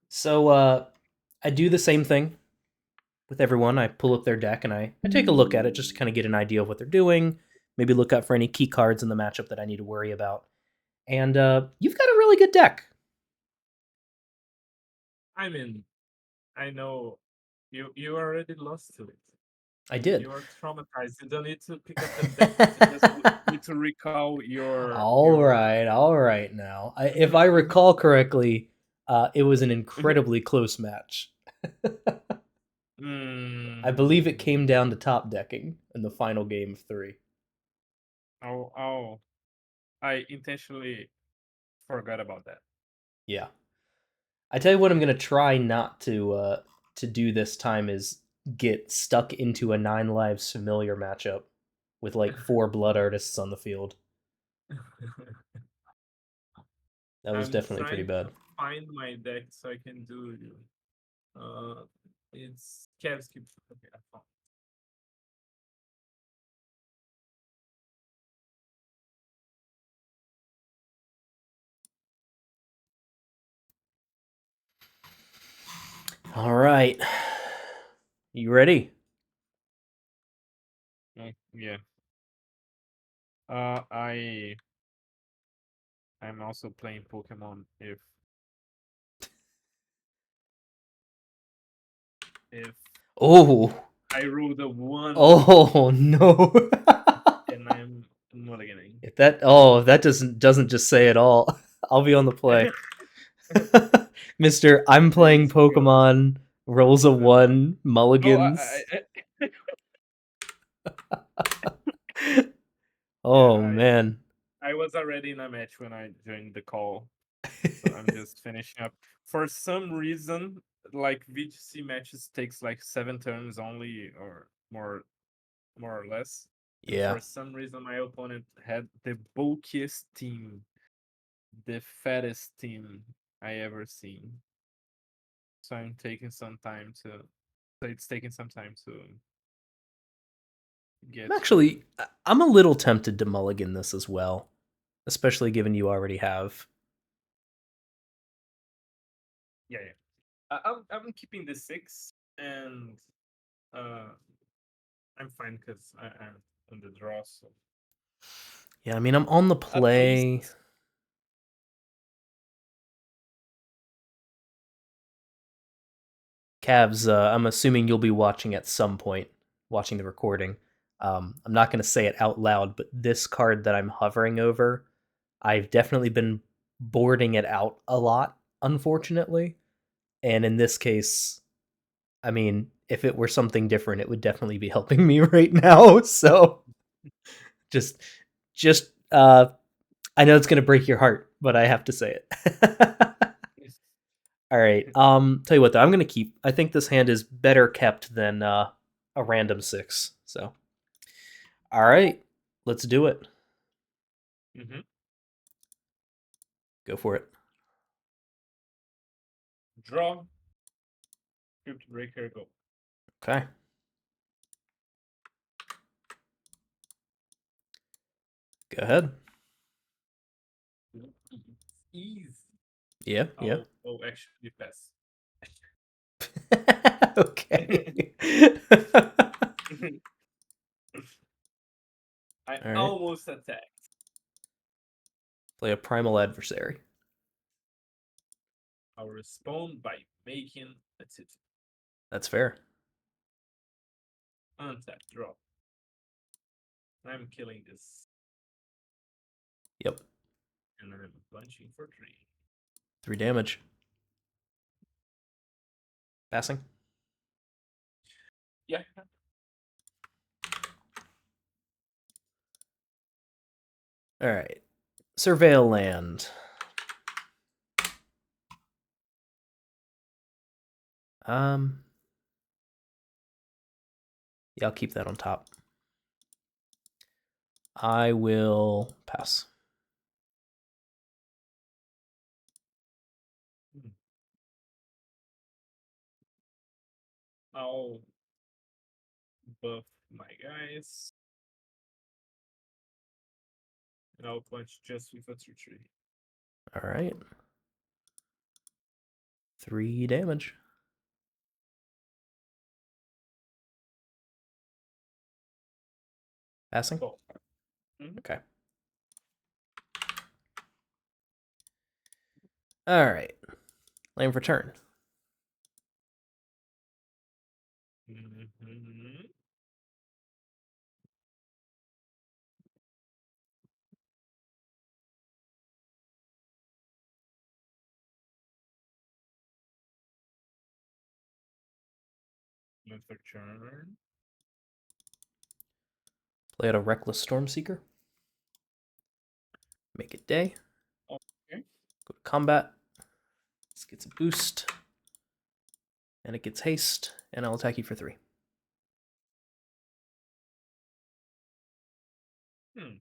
So I do the same thing with everyone. I pull up their deck and I take a look at it just to kind of get an idea of what they're doing. Maybe look out for any key cards in the matchup that I need to worry about. And you've got a really good deck. I mean, I know you already lost to it. I did. You are traumatized. You don't need to pick up the deck. You just need to recall your. All right. Now, if I recall correctly, it was an incredibly close match. I believe it came mm, down to top decking in the final game of three. oh, I intentionally forgot about that. Yeah. I tell you what, I'm gonna try not to do this time is get stuck into a 9 lives familiar matchup with like 4 blood artists on the field. That was I'm definitely pretty trying bad. to find my deck so I can do it. It's Kevski. Okay, I found. All right, you ready? Yeah. I'm also playing Pokemon. If Oh, I rolled a one oh no! and I'm mulliganing. If that doesn't just say it all. I'll be on the play, Mister. I'm playing Let's go. Pokemon. Rolls a one, Oh, mulligans. yeah, Oh man. I was already in a match when I joined the call, so I'm just finishing up. For some reason, like VGC matches takes like 7 turns only, or more or less. And Yeah. for some reason, my opponent had the bulkiest team, the fattest team I ever seen. So I'm taking some time to. So it's taking some time to I'm get to. actually I'm a little tempted to mulligan this as well, especially given you already have. Yeah, yeah. I'm keeping the 6, and uh, I'm fine because I'm on the draw. So Yeah, I mean I'm on the at least, play. Cavs, I'm assuming you'll be watching at some point, watching the recording. I'm not going to say it out loud, but this card that I'm hovering over, I've definitely been boarding it out a lot, unfortunately. And in this case, I mean, if it were something different, it would definitely be helping me right now. So just, just, I know it's going to break your heart, but I have to say it. All right. Tell you what though, I'm gonna keep. I think this hand is better kept than a random six. So, all right, let's do it. hmm Go for it. draw, script breaker, go. Okay, go ahead. Ease. Yeah, yeah. Oh, actually, pass. Okay. I All right. almost attacked. Play a primal adversary. I'll respond by making a tip. That's fair. Untap, draw. I'm killing this, Yep. and I'm punching for 3. 3 damage. Passing. Yeah. All right. Surveil land. Um. Yeah, I'll keep that on top. I will pass. Hmm. I'll buff my guys, and I'll punch just with a 2-3. All right. 3 damage. Passing? Cool. Mhm. Okay. Alright. Land for turn. Mhm. Move for turn. Play out a Reckless Stormseeker. Make it day. Okay. Go to combat. This gets a boost. And it gets haste. And I'll attack you for 3. Hmm.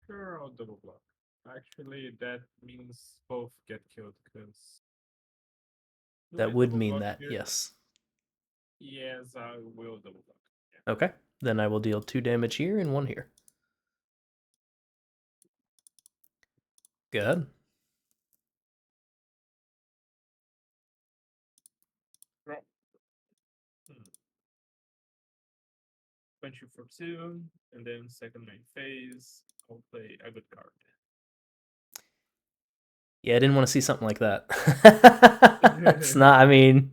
Sure, I'll double block. Actually, that means both get killed because. Do That I would double mean block that, here? yes. Yes, I will double block. Yeah. Okay. Then I will deal 2 damage here and 1 here. Good. Draw. Hmm. Punch you for 2, and then second main phase, I'll play a good card. Yeah, I didn't want to see something like that. It's not, I mean,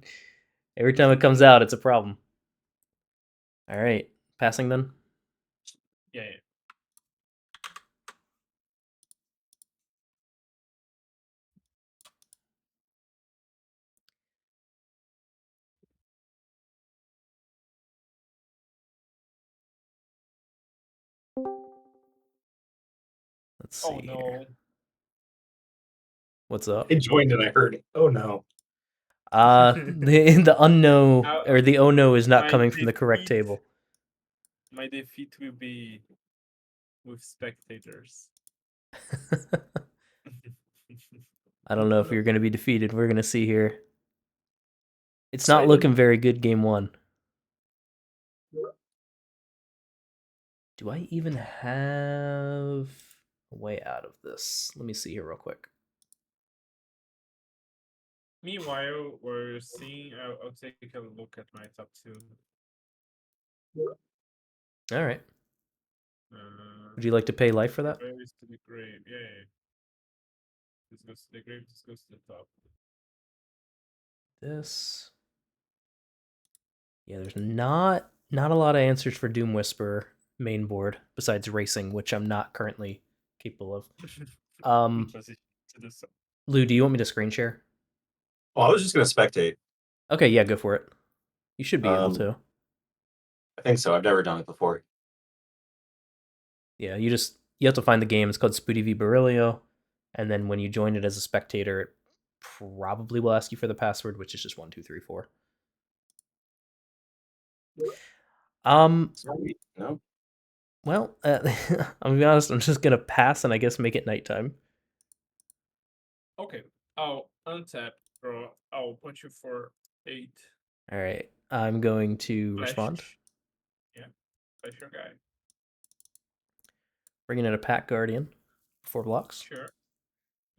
every time it comes out, it's a problem. Alright. Passing then? Yeah, yeah. Let's Oh see here. no. What's up? I joined and I heard, oh no. The unknown, Uh, or the oh no is not my coming from the correct defeat, table. my defeat will be with spectators. I don't know if you're going to be defeated. We're going to see here. It's not Excited. looking very good game 1. Do I even have a way out of this? Let me see here real quick. Meanwhile, we're seeing. I'll take a look at my top 2. All right. Would you like to pay life for that? Goes to the grave. Yeah, yeah. This goes to the grave. This goes to the top. This. Yeah, there's not a lot of answers for Doom Whisperer main board besides racing, which I'm not currently capable of. Position to the side. Lou, do you want me to screen share? Well, I was just going to spectate. Okay, yeah, go for it. You should be able to. I think so. I've never done it before. Yeah, you have to find the game. It's called Spooty v Berilio, and then when you join it as a spectator, it probably will ask you for the password, which is just 1234. Sorry. No. Well, I'm gonna be honest. I'm just gonna pass and I guess make it nighttime. Okay. I'll untap, draw. I'll punch you for 8. All right, I'm going to respond. Flash. Yeah. Flash your guy. Bringing in a Pack Guardian. 4 blocks. Sure.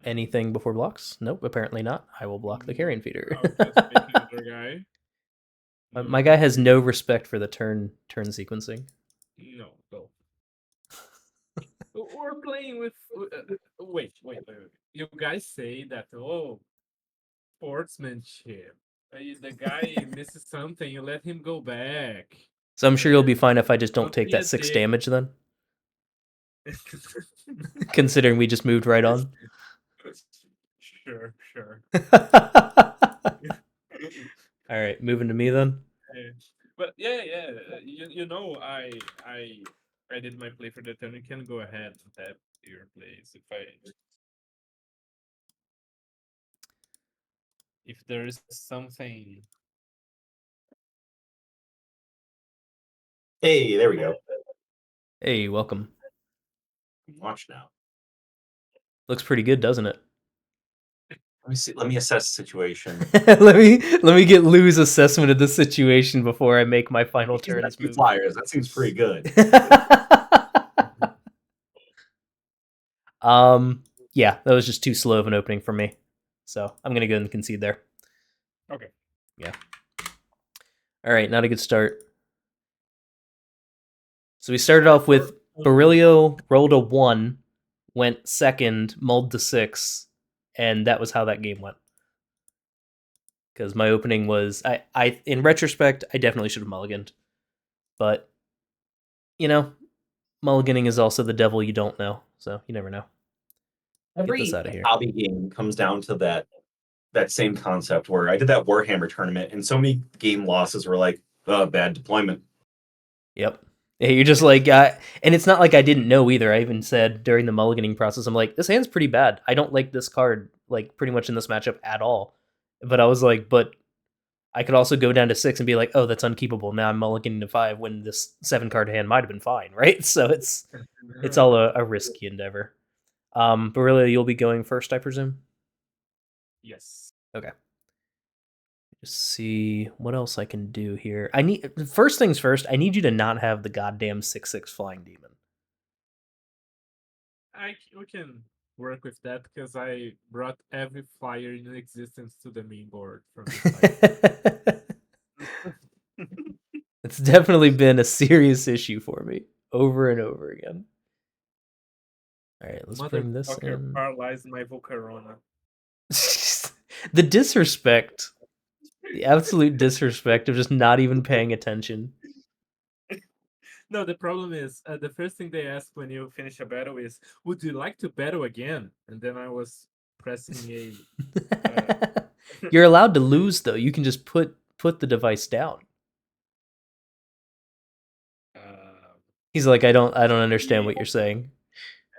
Anything before blocks? Nope, apparently not. I will block the Carrion Feeder. I'll just make another guy. My guy has no respect for the turn sequencing. No, go. We're playing with. Wait. You guys say that, oh, sportsmanship. The guy misses something, you let him go back. So I'm sure you'll be fine if I just don't take be a that 6 dick. damage then. Considering we just moved right on. Sure. All right, moving to me then. But yeah, you know, I did my play for the turn. You can go ahead and tap your plays if there is something. Hey, there we go. Hey, welcome. Watch now. Looks pretty good, doesn't it? Let me see. Let me assess the situation. let me get Lou's assessment of the situation before I make my final He's got turns 2 move. flyers. That seems pretty good. Yeah, that was just too slow of an opening for me. So I'm gonna go and concede there. Okay. Yeah. All right, not a good start. So we started off with Berilio rolled a 1, went second, mulled to 6, and that was how that game went. Because my opening was, I in retrospect, I definitely should have mulliganed, but you know, mulliganing is also the devil you don't know, so you never know. Get this Every out of here. hobby game comes down to that same concept where I did that Warhammer tournament, and so many game losses were like, bad deployment. Yep. Yeah, you're just like, and it's not like I didn't know either. I even said during the mulliganing process, I'm like, this hand's pretty bad. I don't like this card, like pretty much in this matchup at all. But I was like, but I could also go down to 6 and be like, oh, that's unkeepable. Now I'm mulliganing to 5 when this 7-card hand might have been fine, right? So it's all a risky endeavor. Berilio, you'll be going first, I presume. Yes. Okay. Just see what else I can do here. I need first things first. I need you to not have the goddamn 6/6 flying demon. We can work with that because I brought every flyer in existence to the main board from the side. It's definitely been a serious issue for me over and over again. All right, let's bring this Motherfucker in. paralyzed my Volcarona. The disrespect, the absolute disrespect of just not even paying attention. No, the problem is the first thing they ask when you finish a battle is, "Would you like to battle again?" And then I was pressing a. You're allowed to lose though. You can just put the device down. He's like, I don't understand what you're saying.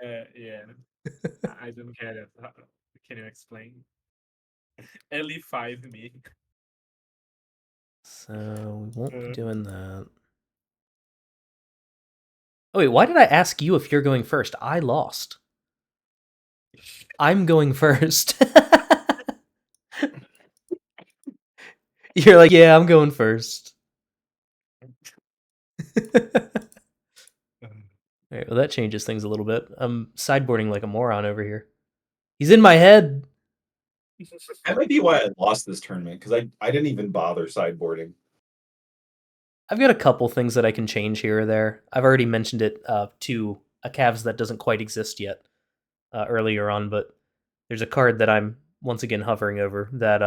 Yeah, I don't get it. Can you explain? LE5 me. So we won't be doing that. Oh wait, why did I ask you if you're going first? I lost. I'm going first. You're like, yeah, I'm going first. All right, well that changes things a little bit. I'm sideboarding like a moron over here. He's in my head. That might be why I lost this tournament, because I didn't even bother sideboarding. I've got a couple things that I can change here or there. I've already mentioned it to a Cavs that doesn't quite exist yet earlier on, but there's a card that I'm once again hovering over that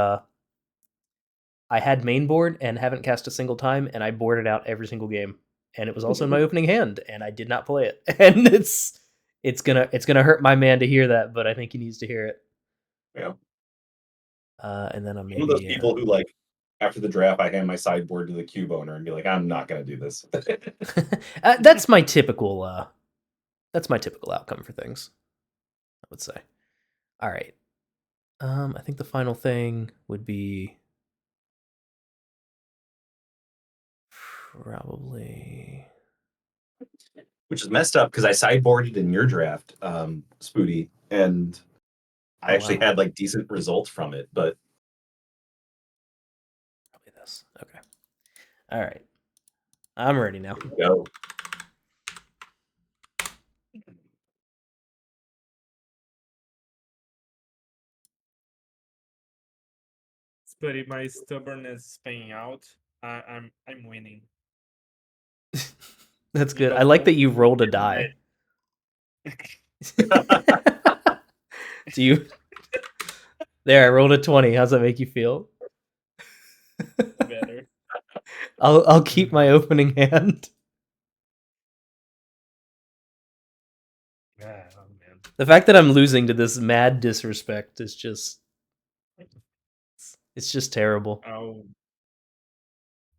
I had main board and haven't cast a single time, and I boarded out every single game. And it was also in my opening hand, and I did not play it. And it's gonna hurt my man to hear that, but I think he needs to hear it. Yeah. And then I'm One of those maybe people who, like, after the draft, I hand my sideboard to the cube owner and be like, I'm not going to do this. that's my typical outcome for things, I would say. All right. I think the final thing would be probably. Which is messed up because I sideboarded in your draft, Spooty, and I actually wow. had like decent results from it, but Probably this. Okay. All right. I'm ready now. go. But if my stubbornness is paying out, I'm winning. That's good. I Because like no that you one rolled a can die. Do you? There, I rolled a 20. How's that make you feel? better. I'll keep my opening hand. Yeah, oh man. The fact that I'm losing to this mad disrespect is just it's just terrible. I'll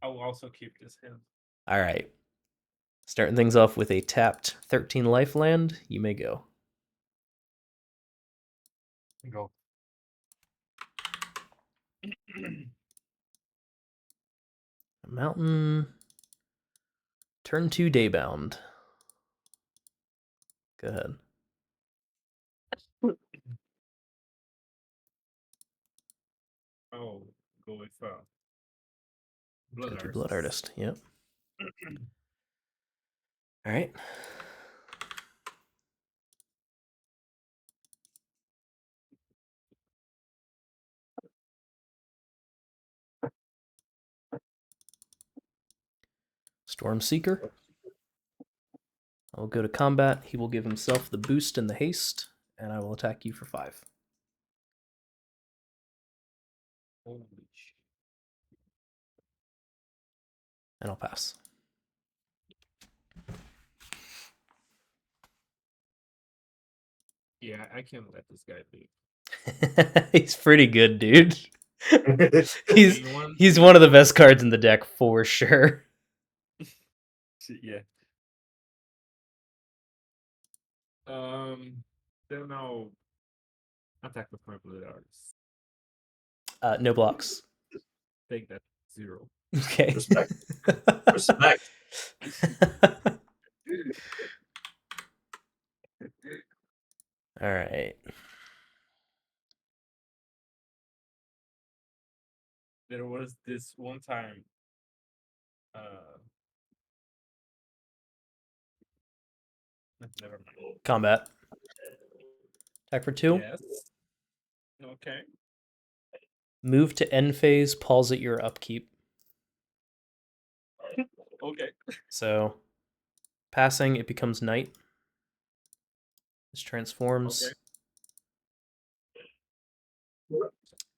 also keep this hand. All right. Starting things off with a tapped 13 life land. You may go. Go. Mountain. Turn 2 Daybound. Go ahead. Oh, go with Blood Go to Artist. Blood Artist. Yep. All right. Stormseeker. I will go to combat. He will give himself the boost and the haste, and I will attack you for 5. Holy shit. And I'll pass. Yeah, I can't let this guy leave. He's pretty good, dude. he's Main one? he's one of the best cards in the deck for sure. Yeah. Then I'll attack with my blue arts. No blocks. Take that 0. Okay. Respect. Respect. All right. There was this one time. Never mind. Combat. Attack for 2. Yes. Okay. Move to end phase. Pause at your upkeep. Okay. So, passing, it becomes night. This transforms. Okay.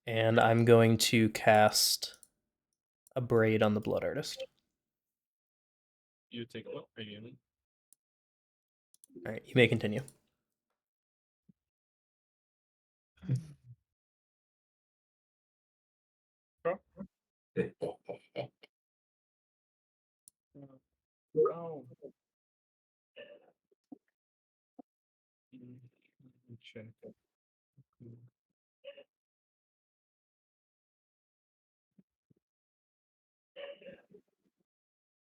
And I'm going to cast a braid on the Blood Artist. You take what again? All right, you may continue. Oh. Check.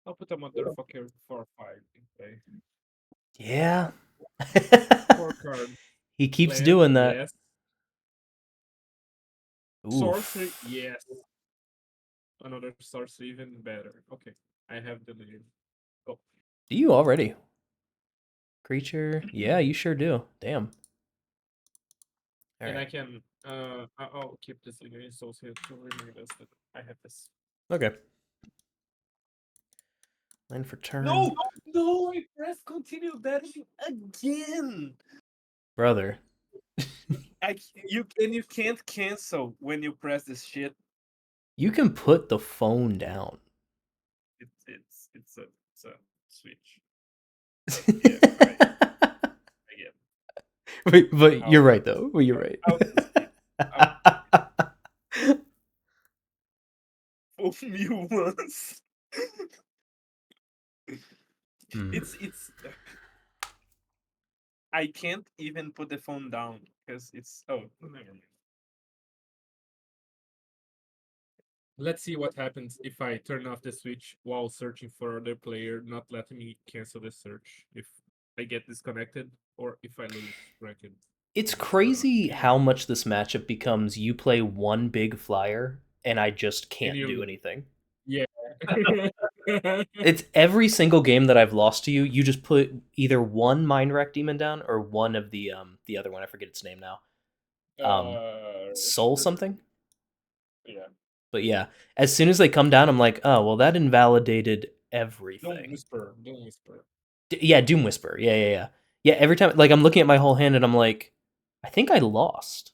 I'll put a motherfucker for 5. Okay. Yeah. 4 card. He keeps Land, doing that. Yes. Oof. Sorcery. Yes. Another sorcery, even better. Okay. I have the name. Oh. Do you already? Creature? Yeah, you sure do. Damn. All And right. I can I'll keep this in your associate to remind us that I have this. Okay. Land for turn. No, I pressed continue betting again. Brother. You can't cancel when you press this shit. You can put the phone down. It's a switch. Yeah, again. but you're right though. Well, you're right. I'll fool me once. It's I can't even put the phone down because it's never mind. Let's see what happens if I turn off the switch while searching for other player, not letting me cancel the search if I get disconnected or if I lose ranked. It's crazy how much this matchup becomes you play one big flyer and I just can't do anything. Yeah. It's every single game that I've lost to you, you just put either one Mind Rack Demon down or one of the other one, I forget its name now. Soul something? Yeah. But yeah, as soon as they come down, I'm like, oh well, that invalidated everything. Don't whisper. Yeah, Doom Whisper. Yeah. Every time, like, I'm looking at my whole hand and I'm like, I think I lost.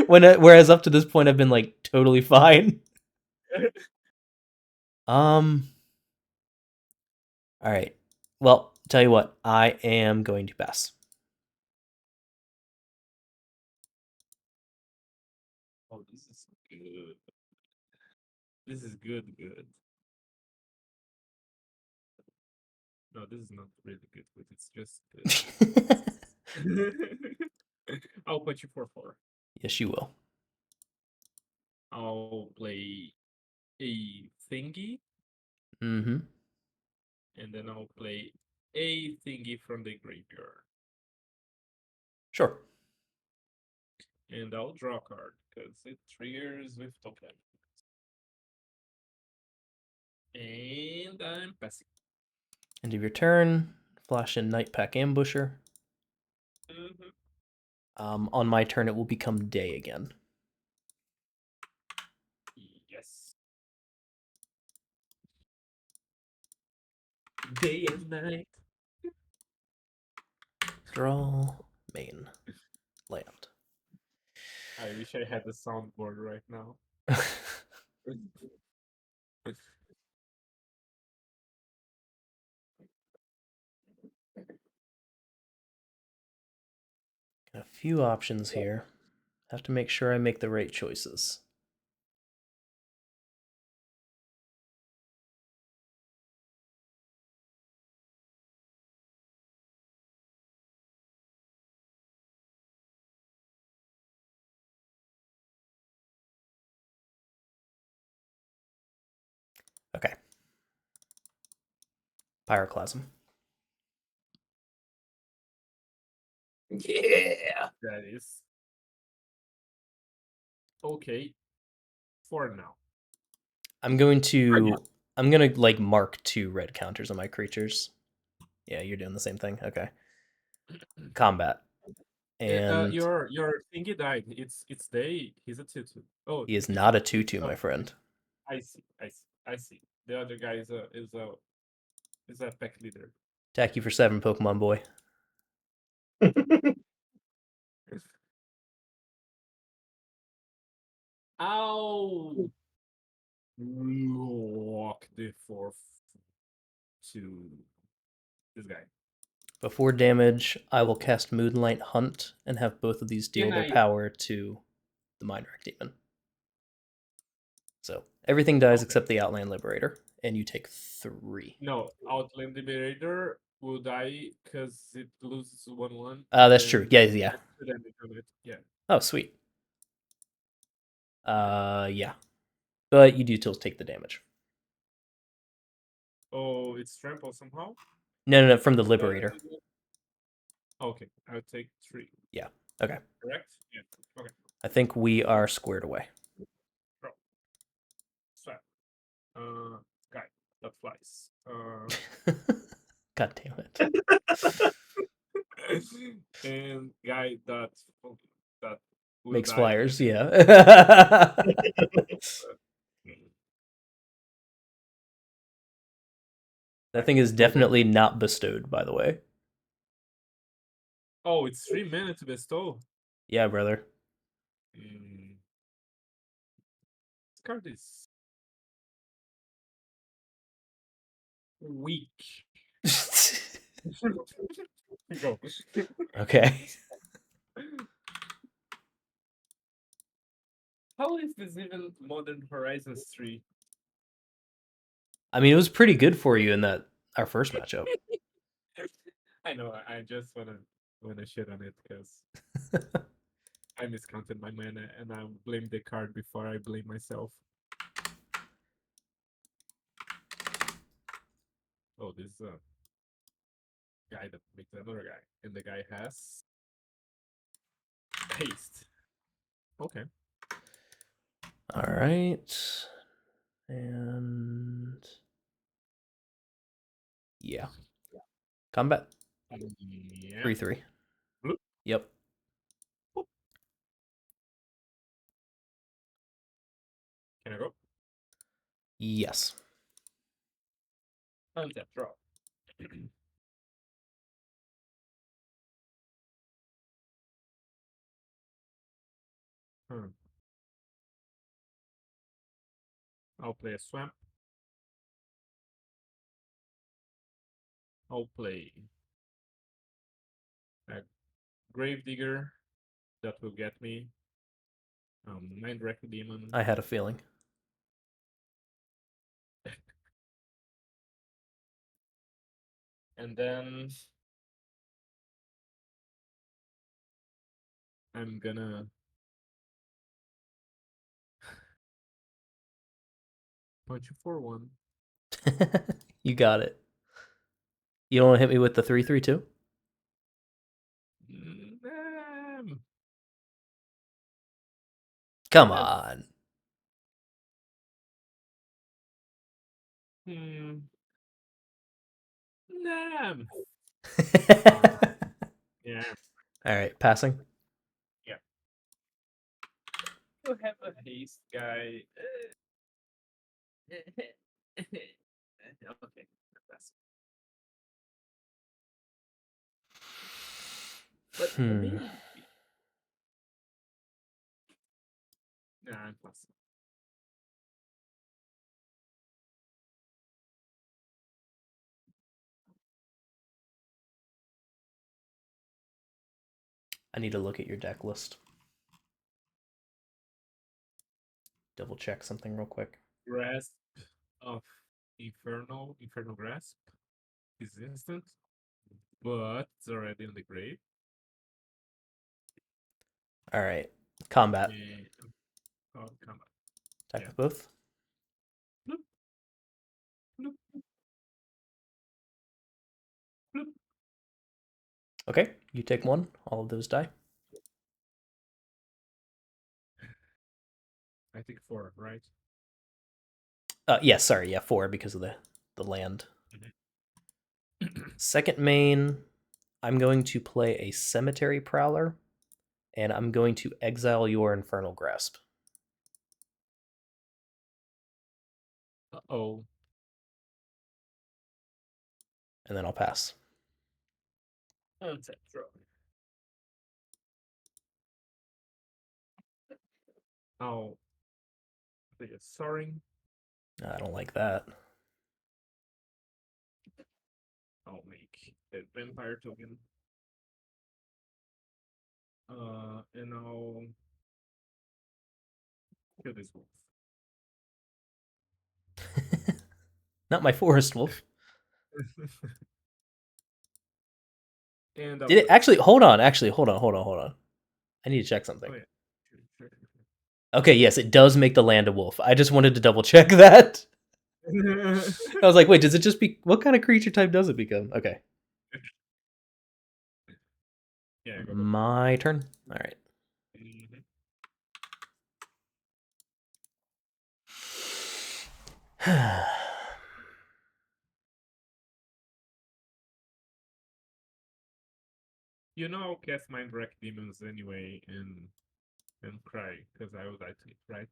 Whereas up to this point, I've been like totally fine. All right. Well, tell you what, I am going to pass. Oh, this is good. This is good. No, this is not really good, but it's just good. I'll put you for 4. Yes, you will. I'll play a thingy, Mm-hmm. and then I'll play a thingy from the graveyard. Sure. And I'll draw a card because it triggers with token. And I'm passing. End of your turn. Flash in Night Pack Ambusher. On my turn, it will become day again. Yes. day and night. Draw main land. I wish I had the soundboard right now. A few options here. Have to make sure I make the right choices. Okay. Pyroclasm. Yeah. That is okay for now. I'm gonna like mark 2 red counters on my creatures. Yeah, you're doing the same thing. Okay. Combat. And Your thingy died. It's day. He's a 2/2. Oh, he is not a 2/2, oh, my friend. I see. The other guy is a pack leader. Attack you for 7, Pokemon boy. I'll walk the 4 to this guy. Before damage, I will cast Moonlight Hunt and have both of these deal Can their I? power to the Mind Rack Demon. So everything dies Okay. except the Outland Liberator, and you take 3. No, Outland Liberator will die because it loses 1/1. That's true. Yeah, yeah. That's the damage on it. Yeah. Oh, sweet. Yeah. But you do still take the damage. Oh, it's trample somehow. No, from the Liberator. Okay, I'll take 3. Yeah. Okay. Correct? Yeah. Okay. I think we are squared away. Draw. Swap. Guy that flies. God damn it. And guy that will Makes die flyers, eventually. yeah. That thing is definitely not bestowed, by the way. Oh, it's 3 minutes to bestow. Yeah, brother. This card is weak. Go. Okay. How is this even Modern Horizons 3? I mean, it was pretty good for you in that our first matchup. I know. I just wanna shit on it because I miscounted my mana and I blame the card before I blame myself. Oh, this is a guy that makes another guy, and the guy has haste. Okay. All right. And yeah. Combat. Yeah. 3/3. Bloop. Yep. Boop. Can I go? Yes. Untap draw. I'll play a swamp. I'll play a Gravedigger that will get me. Mind Wreck Demon. I had a feeling. And then I'm gonna punch you for 1. You got it. You don't want to hit me with the 3/3 too? Come on. Yeah. All right, passing. Yeah. You have a haste guy. Okay. That's Maybe. Nah, I'm passing. I need to look at your deck list. Double check something real quick. Grasp of Infernal Grasp is instant, but it's already in the grave. All right, combat. And, oh, come on. Attack Yeah. with both. Bloop. Bloop. Bloop. Okay, you take one. All of those die. I think 4, right? Yes, sorry, yeah, 4 because of the land. Second main, I'm going to play a Cemetery Prowler, and I'm going to exile your Infernal Grasp. Uh-oh. And then I'll pass. Untap draw. I'll play a Soaring. I don't like that. I'll make a Vampire token. And I'll kill this wolf. Not my Forest Wolf. And Did it actually? Hold on. Actually, hold on. I need to check something. Oh, yeah. Sure. Okay, yes, it does make the land a wolf. I just wanted to double check that. I was like, wait, does it just be what kind of creature type does it become? Okay. Yeah, go. My turn. All right. You know, I'll cast Mind Wreck Demons anyway and cry because I would like to, right?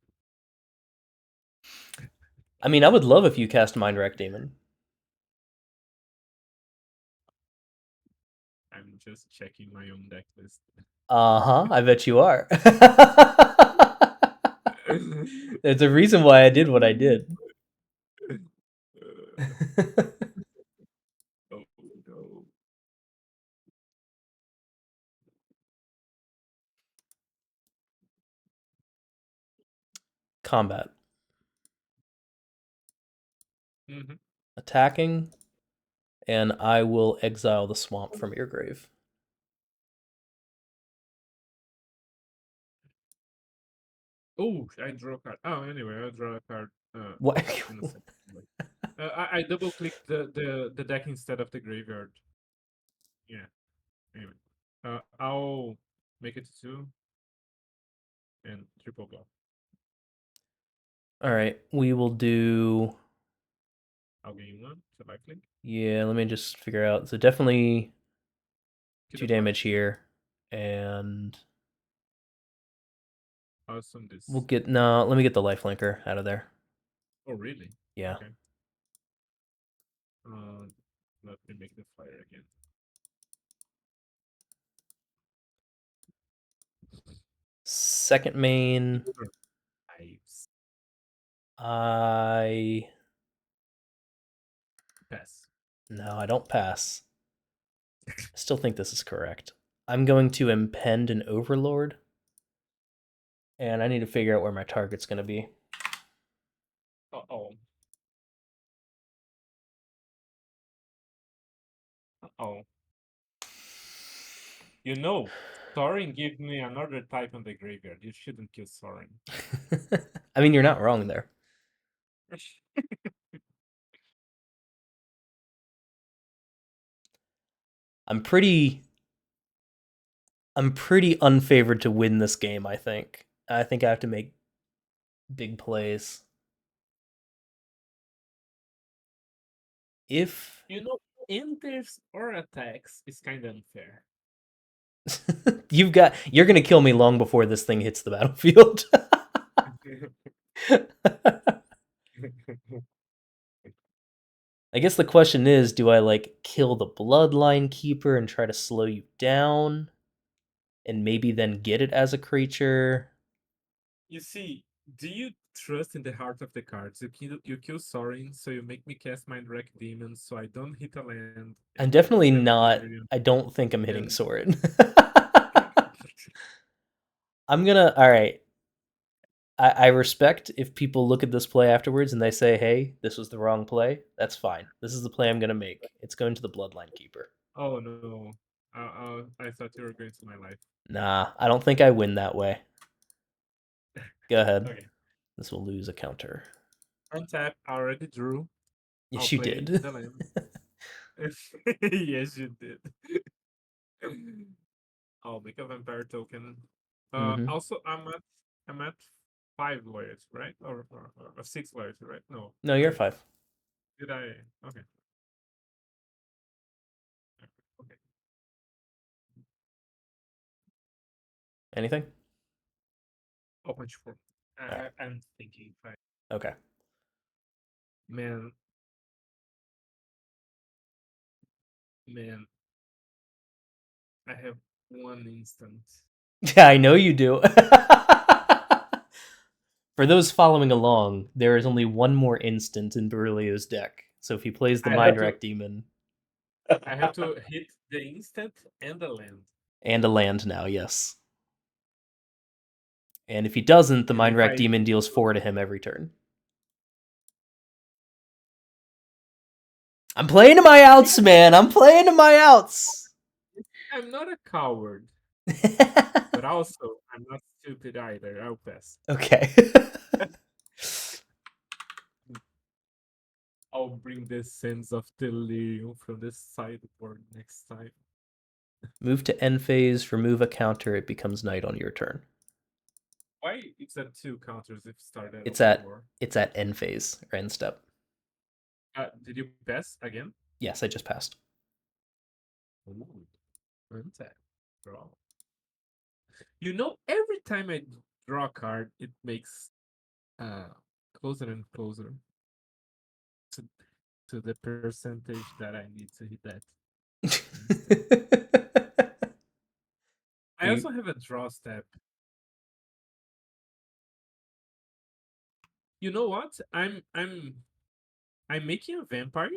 I mean, I would love if you cast Mind Wreck Demon. I'm just checking my own deck list. I bet you are. There's a reason why I did what I did. Oh no. Combat. Mm-hmm. Attacking, and I will exile the swamp from your grave. Oh, I draw a card. Oh, anyway, I'll draw a card. What? In a second. I double clicked the deck instead of the graveyard. Yeah. Anyway, I'll make it 2 and triple block. All right, we will do. I'll gain 1 to life link. Yeah, let me just figure out. So definitely Kill 2 the damage flash. here, and Awesome. This. we'll get no. Let me get the life linker out of there. Oh, really? Yeah. Okay. Let me make the fire again. Second main. Ives. I Pass. no, I don't pass. I still think this is correct. I'm going to impend an overlord, and I need to figure out where my target's going to be. Uh-oh. Uh-oh. You know, Sorin gave me another type on the graveyard. You shouldn't kill Sorin. I mean, you're not wrong there. I'm pretty unfavored to win this game, I think. I think I have to make big plays. If You know, enters or attacks is kind of unfair. you're going to kill me long before this thing hits the battlefield. I guess the question is, do I like kill the bloodline keeper and try to slow you down? and maybe then get it as a creature. You see, do you trust in the heart of the cards? You kill Sorin, so you make me cast Mind Wreck Demon, so I don't hit a land, I'm and I don't definitely have a not. Berillion. I don't think I'm hitting And Sorin. I'm gonna. All right. I respect if people look at this play afterwards and they say, "Hey, this was the wrong play." That's fine. This is the play I'm gonna make. It's going to the Bloodline Keeper. oh no, I thought you were going to my life. Nah, I don't think I win that way. Go ahead. Okay, This will lose a counter. untap. I already drew. I'll Yes, you play did. the land. Yes, you did. I'll make a vampire token. Mm-hmm. Also, I'm at 5 lawyers, right? Or 6 lawyers, right? No, No, you're 5. 5. Did I? Okay. Okay. Anything? Open for. All right. I'm thinking. Okay. Man, man, I have one instant. Yeah, I know you do. For those following along, there is only one more instant in Berilio's deck. So if he plays the I Mind have to. Rack Demon I have to hit the instant and the land. and a land now, yes. And if he doesn't, the And Mind if Rack I Demon deals do, 4 to him every turn. I'm playing to my outs, man. I'm playing to my outs. I'm not a coward, but also I'm not stupid either. I'll pass. Okay. I'll bring the sense of delirium from the sideboard next time. Move to end phase, remove a counter, it becomes night on your turn. Why it's at 2 counters if started It's open at war? it's at end phase or end step. Did you pass again? Yes, I just passed. Ooh, untap. Draw. You know, every time I draw a card, it makes uh closer and closer to the percentage that I need to hit that instant. I You also have a draw step. You know what? I'm making a vampire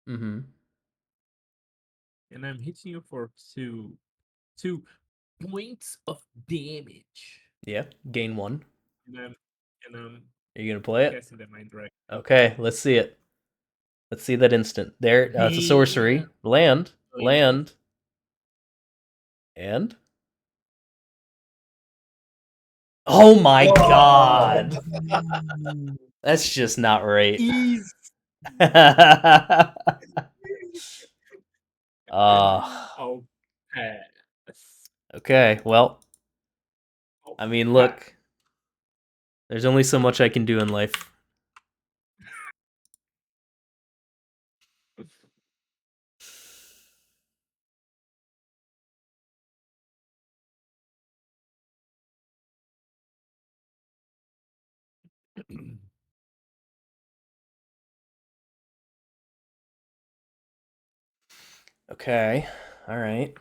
mm-hmm. and I'm hitting you for 2 points of damage. Yeah, gain 1. And I'm Are you gonna play it? casting the mind direct. Okay, let's see it. Let's see that instant. There, it's a sorcery. Damn. Land, Land. land, and oh my Oh, god, that's just not right. Easy. uh, I'll pass. okay, well, I'll I mean, pass. look, there's only so much I can do in life. Okay, all right,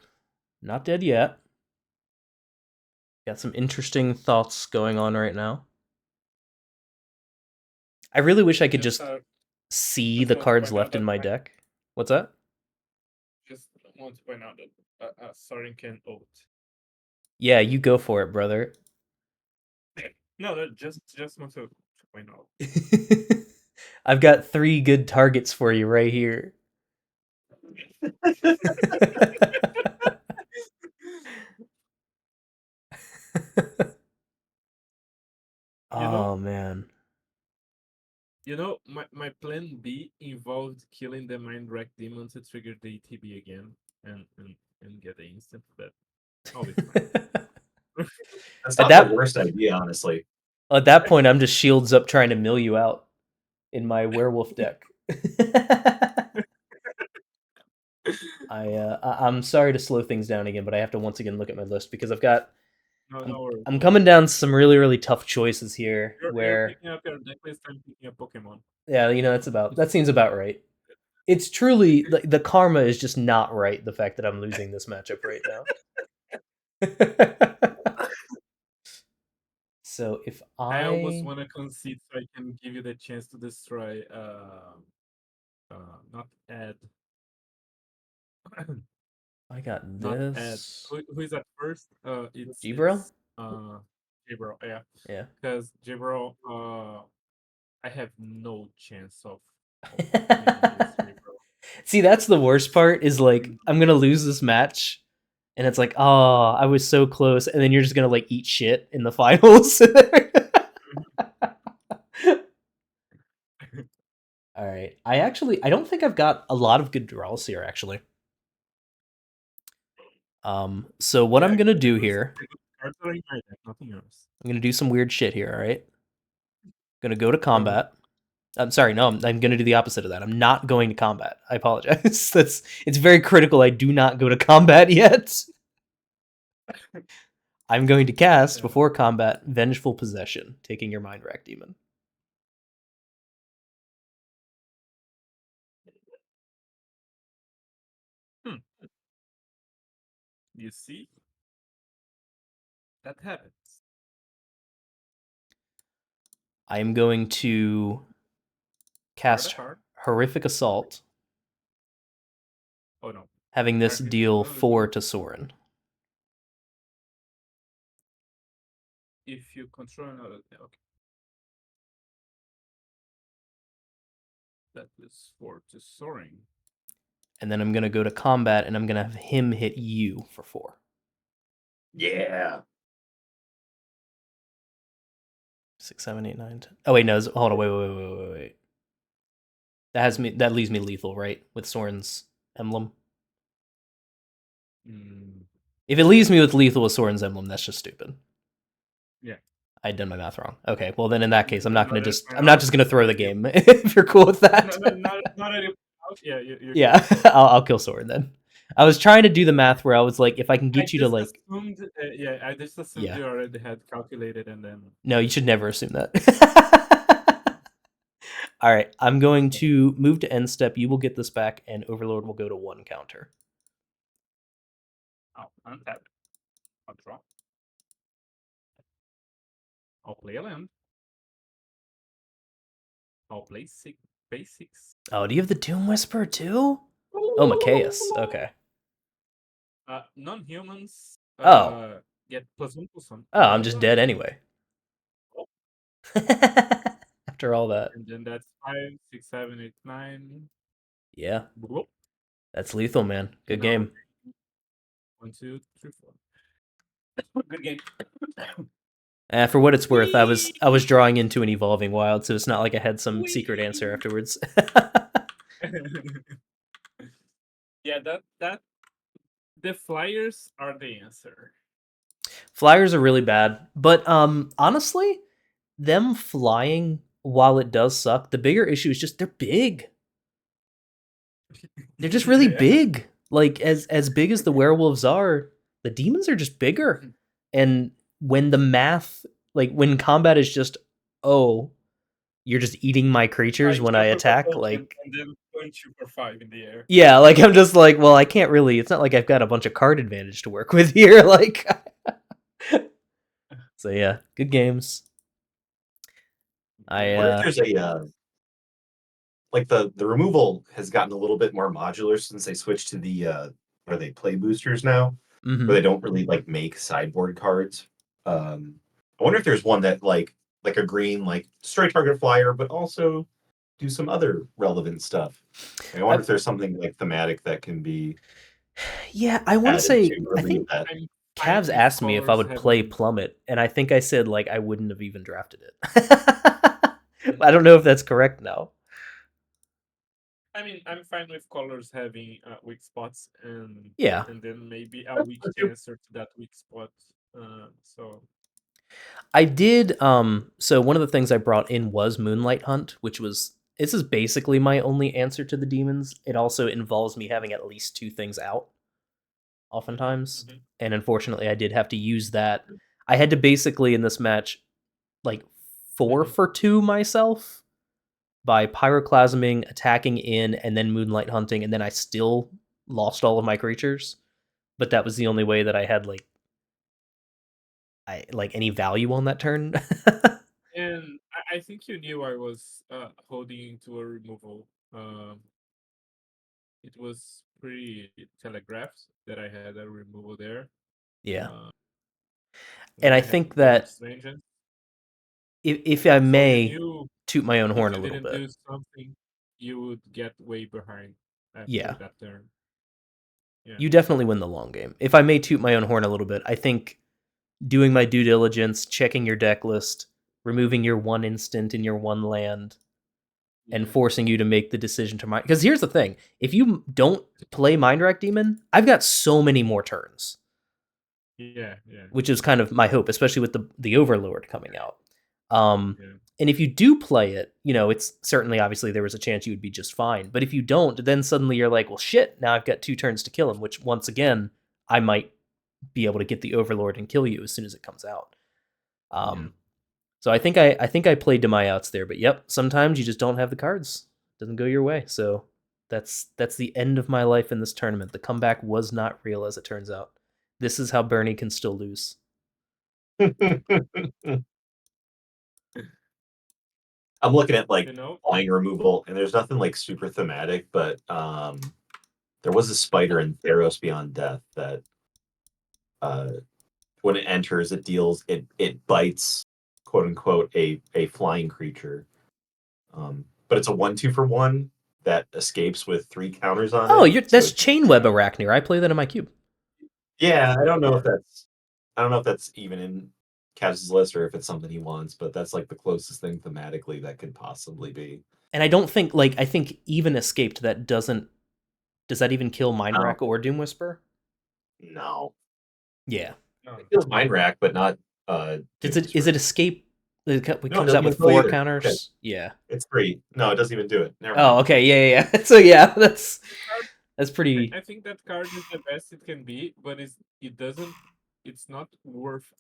not dead yet. Got some interesting thoughts going on right now. I really wish I could Just just see just the want to cards point out left in that my I deck. What's that? just want to point out that Sorin can ult. Yeah, you go for it, brother. No, just want to point out. I've got 3 good targets for you right here. You know, Oh man. my plan B involved killing the Mind Wreck Demon to trigger the ETB again and get the instant, but I'll be fine. that's At not the that worst idea, honestly. at that point, I'm just shields up trying to mill you out in my werewolf deck. I'm sorry to slow things down again, but I have to once again look at my list because No, I'm no worries, I'm no worries. coming down some really tough choices here. You're Where picking up your deck list. I'm picking up Pokemon. yeah, that seems about right. It's truly the karma is just not right. The fact that I'm losing this matchup right now. So if I almost I want to concede so I can give you the chance to destroy. Not Ed. I got Not Ed. this. Who is at first? It's G-Bro? Gabriel. Yeah, Yeah. because Gabriel. I have no chance of winning against Gabriel. See, that's the worst part is like I'm gonna lose this match and it's like, oh, I was so close, and then you're just gonna like eat shit in the finals. All right. I don't think I've got a lot of good draws here actually. So what Yeah, I'm gonna the do good here, cards are in my deck, nothing else. I'm gonna do some weird shit here. All right. Gonna go to Uh-huh. combat. I'm sorry, no, I'm gonna do the opposite of that. I'm not going to combat. I apologize. It's very critical. I do not go to combat yet. I'm going to cast Yeah. before combat Vengeful Possession, taking your Mind Rack Demon. Hmm. You see, that happens. I am going to Draw the cast card. Horrific Assault, Oh no, having this target deal controller lethal. 4 to Soren. If you control another, okay, that is 4 to soaring. And then I'm going to go to combat, and I'm going to have him hit you for 4. Yeah. 6, 7, 8, 9, 10. Oh, wait, no. Hold on. Wait. That leaves me lethal, right? With Soren's emblem. Mm, If it leaves me with lethal with Soren's emblem, that's just stupid. yeah. I'd done my math wrong. Okay, well then in that case, I'm not No, gonna that's just fine. I'm not just gonna throw the game if you're cool with that. Not any. Yeah, you're good. Yeah, I'll kill Soren then. I was trying to do the math where I was like, if I can I get you to just like, assumed. Yeah, I just assumed yeah, you already had calculated and then. no, you should never assume that. All right, I'm going to move to end step. You will get this back, and Overlord will go to 1 counter. I'll untap. I'll draw. I'll play a land. I'll play basics. Oh, do you have the Doom Whisperer too? Oh, Macias. Okay. Non-humans Oh, get +1/+1. oh, I'm just dead anyway. Oh, After all that, and then that's 5, 6, 7, 8, 9. yeah, Whoop. that's lethal, man. Good And I'll game. 1, 2, 3, 4. Good game. For what it's worth, I Whee! was drawing into an evolving wild, so it's not like I had some secret Whee! answer afterwards. Yeah, that the flyers are the answer. Flyers are really bad, but honestly, them flying while it does suck, the bigger issue is just they're big. They're just really Yeah. big. Like as big as the werewolves are, the demons are just bigger. And when the math, like when combat is just, oh, you're just eating my creatures when I Jump up a attack, token like and then punch you for 5 in the air. yeah, like I'm just like, well, I can't really. It's not like I've got a bunch of card advantage to work with here. Like, so yeah, good games. I wonder if there's a like the removal has gotten a little bit more modular since they switched to the where they play boosters now, where they don't really like make sideboard cards. I wonder if there's one that like a green like straight target flyer, but also do some other relevant stuff. Like, I wonder if there's something like thematic that can be Yeah, I want to added say to or I leave think that. I'm fine Cavs with asked me if I colors would play having. Plummet, and I think I said like I wouldn't have even drafted it. I don't know if that's correct now. I mean, I'm fine with colors having weak spots Yeah. and then maybe a weak answer to that weak spot. So I did so one of the things I brought in was Moonlight Hunt, which was this is basically my only answer to the demons. It also involves me having at least 2 things out oftentimes. mhm. And unfortunately I did have to use that. I had to basically in this match like 4 for 2 myself by pyroclasming, attacking in, and then moonlight hunting, and then I still lost all of my creatures. But that was the only way that I had like like any value on that turn. And I think you knew I was holding into a removal. It was pretty telegraphed that I had a removal there. Yeah. Uh, and And then I I had think that Berilio's Vengeance. if I So you may knew toot my own if horn a you little didn't bit. do something, you would get way behind after Yeah. that turn. Yeah. You definitely win the long game. If I may toot my own horn a little bit, I think doing my due diligence, checking your deck list, removing your one instant in your one land, and Yeah. forcing you to make the decision to mind. Because here's the thing: if you don't play Mindwreck Demon, I've got so many more turns, Yeah. Yeah. which is kind of my hope, especially with the Overlord coming out. Yeah. And if you do play it, it's certainly obviously there was a chance you would be just fine. But if you don't, then suddenly you're like, well, shit, now I've got 2 turns to kill him, which once again, I might be able to get the Overlord and kill you as soon as it comes out. Yeah. So I think I played to my outs there, but yep, sometimes you just don't have the cards. Doesn't go your way. So that's the end of my life in this tournament. The comeback was not real, as it turns out. This is how Bernie can still lose. I'm looking at You know? flying removal, and there's nothing super thematic, but there was a spider in Theros Beyond Death that uh, when it enters, it bites, quote unquote, a flying creature. But it's a 1/2 for 1 that escapes with 3 counters on Oh, it. So that's it's Chainweb Arachnir. I play that in my cube. yeah. I don't know if that's even in Kaz's list or if it's something he wants, but that's the closest thing thematically that could possibly be. And I think even escaped that does that even kill No, Mindwreck or Doom Whisper? no. Yeah. No. It feels Mind Rack, but not Does Doom it is Whisper. it escape? It No, it comes doesn't out even with kill 4 either. Okay, counters. Yeah. it's 3. No, it doesn't even do it. Never Oh, mind. okay. Yeah. So yeah, that's pretty. I think that card is the best it can be, but it's not worth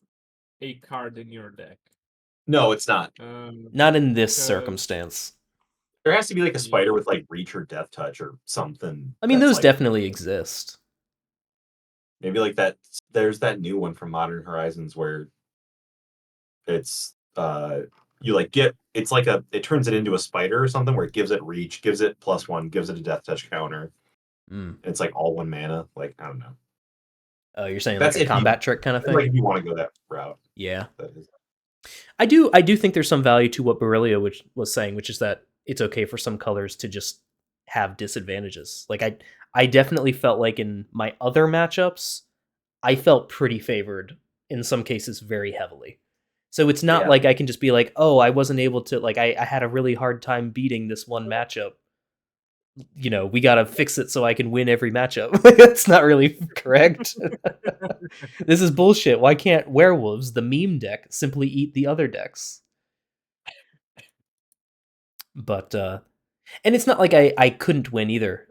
a card in your deck. No, it's not. Not in this Because circumstance. There has to be a spider yeah, with Reach or Death Touch or something I mean, that's those definitely exist. maybe that. There's that new one from Modern Horizons where it's you get it's it turns it into a spider or something where it gives it reach, gives it +1, gives it a death touch counter. Mm. It's all 1 mana. I don't know. Oh, you're saying like That's a if you combat trick kind of thing? if you want to go that route. Yeah. That is. I do think there's some value to what Berilio was saying, which is that it's okay for some colors to just have disadvantages. I definitely felt like in my other matchups, I felt pretty favored in some cases very heavily. So it's not Yeah. like I can just be like, oh, I wasn't able to I had a really hard time beating this one matchup. We gotta fix it so I can win every matchup. That's not really correct. This is bullshit. Why can't werewolves, the meme deck, simply eat the other decks? But and it's not like I couldn't win either.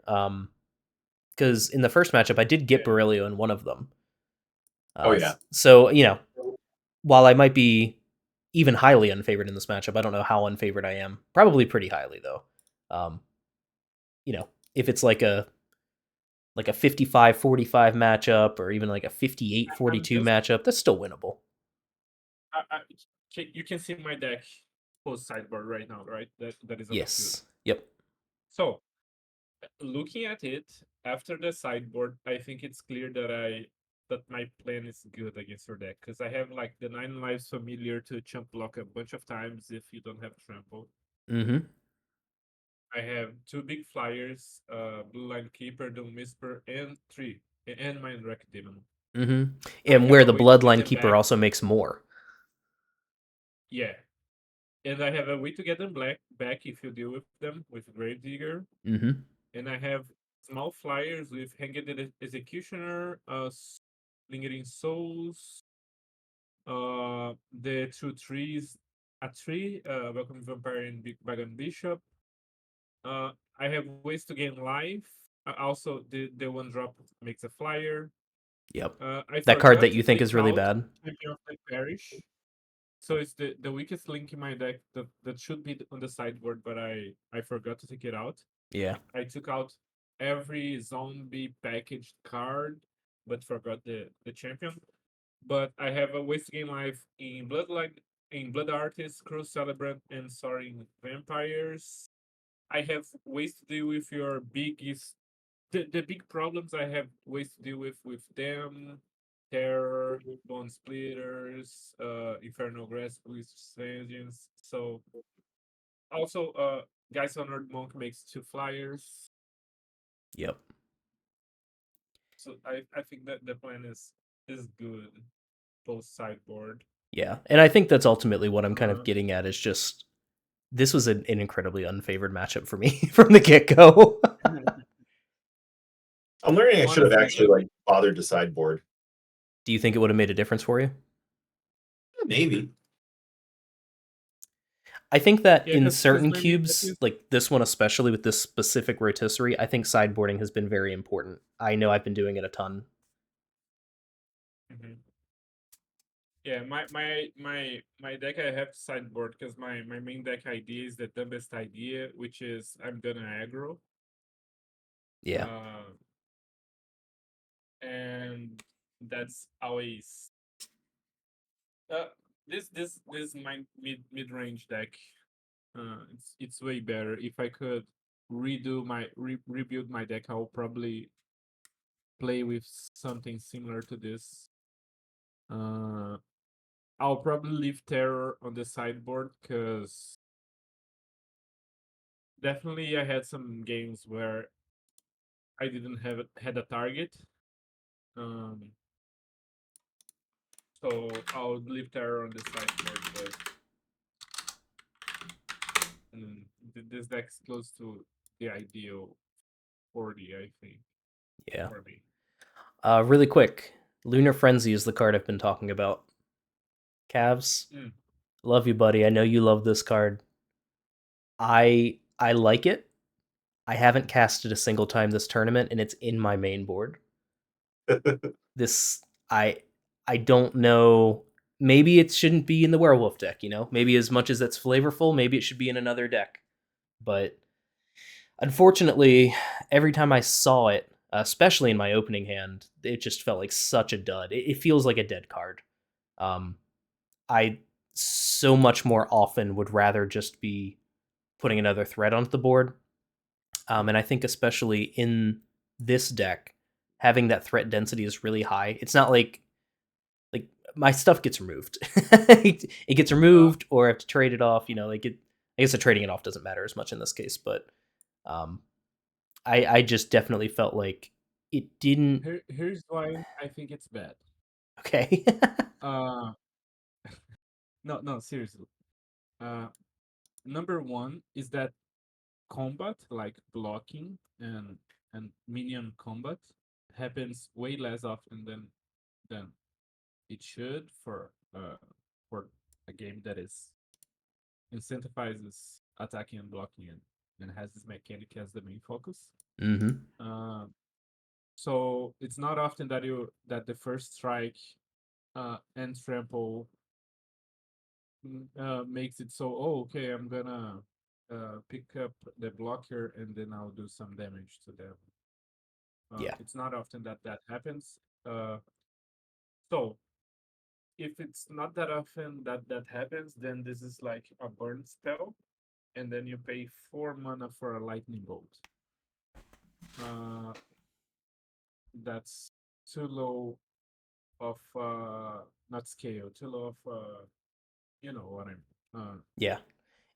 Because in the first matchup I did get yeah. Berilio in one of them. Oh yeah. So while I might be even highly unfavored in this matchup, I don't know how unfavored I am. Probably pretty highly though. Um, if it's like a 55-45 matchup or even like a I'm 58-42 just matchup, that's still winnable. you can see my deck post sideboard right now, right? That is on the field. Yes. Yep. So looking at it after the sideboard, I think it's clear that my plan is good against your deck because I have the 9 lives familiar to chump block a bunch of times if you don't have trample. Mm-hmm. I have 2 big flyers, Blue Line Keeper, Doom Whisper, and Mind Wreck Demon. Mm-hmm. I And have where a the way to get Bloodline them Keeper back. also makes more. Yeah. And I have a way to get them back if you deal with them with Gravedigger. Mm-hmm. And I have small flyers with Hanged Executioner, Lingering Souls, the 2 trees, a tree, Welcome Vampire and Big Bagon Bishop. I have ways to gain life. Also, the 1 drop makes a flyer. Yep. I That card forgot that to you think take is really out bad. Champion of the Parish. So it's the weakest link in my deck that should be on the sideboard, but I forgot to take it out. Yeah. I took out every zombie packaged card, but forgot the champion. but I have a waste game life in Blood Artist, Cruel Celebrant, and Soaring Vampires. I have ways to deal with your biggest the big problems I have ways to deal with them. Terror, Bone Splitters, Infernal Grasp with Vengeance. So also Guys Honored Monk makes 2 flyers. Yep. So I think that the plan is good post sideboard. Yeah. And I think that's ultimately what I'm kind of Uh, getting at is just this was an incredibly unfavored matchup for me from the get-go. I'm learning I should have Honestly, actually like bothered to sideboard. Do you think it would have made a difference for you? Maybe. I think that yeah, in because certain maybe cubes, like this one especially with this specific rotisserie, I think sideboarding has been very important. I know I've been doing it a ton. Mhm. Yeah, my deck I have to sideboard because my main deck idea is the dumbest idea, which is I'm gonna aggro. Yeah. Uh, and that's always uh this my mid range deck. It's way better. If I could rebuild my deck, I'll probably play with something similar to this. Uh, I'll probably leave Terror on the sideboard because definitely I had some games where I didn't had a target. Um, so I'll leave Terror on the sideboard, but this deck's close to the ideal 40, I think, Yeah. for me. Really quick, Lunar Frenzy is the card I've been talking about. Cavs, Mm. love you, buddy. I know you love this card. I like it. I haven't cast it a single time this tournament, and it's in my main board. This I I don't know. Maybe it shouldn't be in the werewolf deck, you know? Maybe as much as it's flavorful, maybe it should be in another deck. But unfortunately, every time I saw it, especially in my opening hand, it just felt like such a dud. It feels like a dead card. Um, I so much more often would rather just be putting another threat onto the board. And I think especially in this deck, having that threat density is really high. It's not like my stuff gets removed. It gets Uh, removed, or I have to trade it off. You know, like it. I guess the trading it off doesn't matter as much in this case, but um, I just definitely felt like it didn't. here's why I think it's bad. Okay. Uh, no, seriously. Uh, Number one is that combat, like blocking and minion combat, happens way less often than it should for a game that is incentivizes attacking and blocking and has this mechanic as the main focus. Mm-hmm. Uh, so it's not often that the first strike and trample makes it so, oh, okay, I'm gonna pick up the blocker and then I'll do some damage to them. Yeah. It's not often that that happens. So if it's not that often that that happens, then this is like a burn spell, and then you pay 4 mana for a lightning bolt. Uh, that's too low of not scale, too low of you know what I'm. Yeah.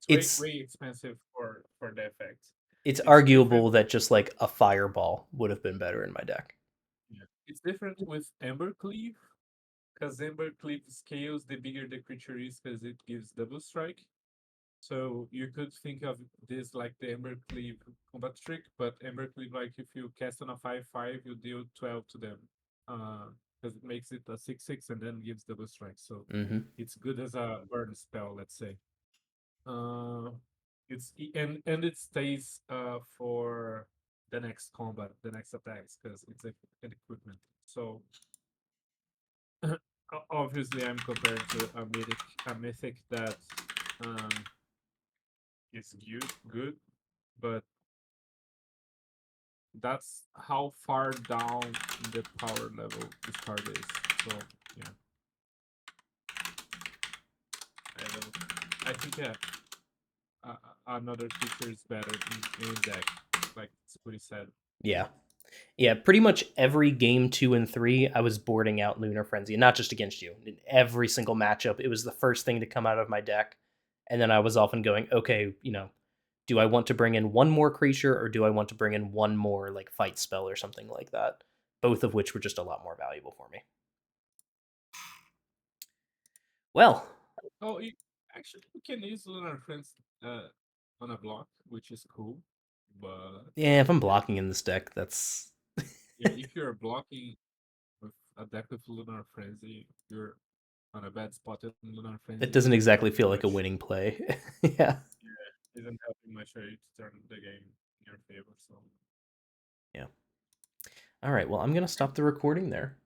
It's It's way expensive for the effect. it's It's different. arguable that just like a fireball would have been better in my deck. Yeah. It's different with Embercleave because Embercleave scales the bigger the creature is because it gives double strike. So you could think of this like the Embercleave combat trick, but Embercleave, like if you cast on a 5/5, you deal 12 to them. Because it makes it a 6/6 and then gives double strike. So Mm-hmm. it's good as a burn spell, let's say. Uh, and it stays for the next combat, the next attacks, because it's an equipment. So obviously, I'm comparing to a mythic that um, is good, but that's how far down in the power level this card is. So yeah. I think another creature is better in deck, like Spooty said. Yeah. Yeah, pretty much every game 2 and 3, I was boarding out Lunar Frenzy, and not just against you. In every single matchup, it was the first thing to come out of my deck, and then I was often going, okay, do I want to bring in one more creature, or do I want to bring in one more like fight spell or something like that? Both of which were just a lot more valuable for me. Well, Oh, actually, you can use Lunar Friends on a block, which is cool. But yeah, if I'm blocking in this deck, that's yeah, if you're blocking with a deck with Lunar Frenzy, you're on a bad spot. And Lunar it Frenzy doesn't isn't exactly helping feel like a much. winning play. Yeah. Yeah, isn't helping much to turn the game in your favor. So Yeah. All right, well, I'm going to stop the recording there.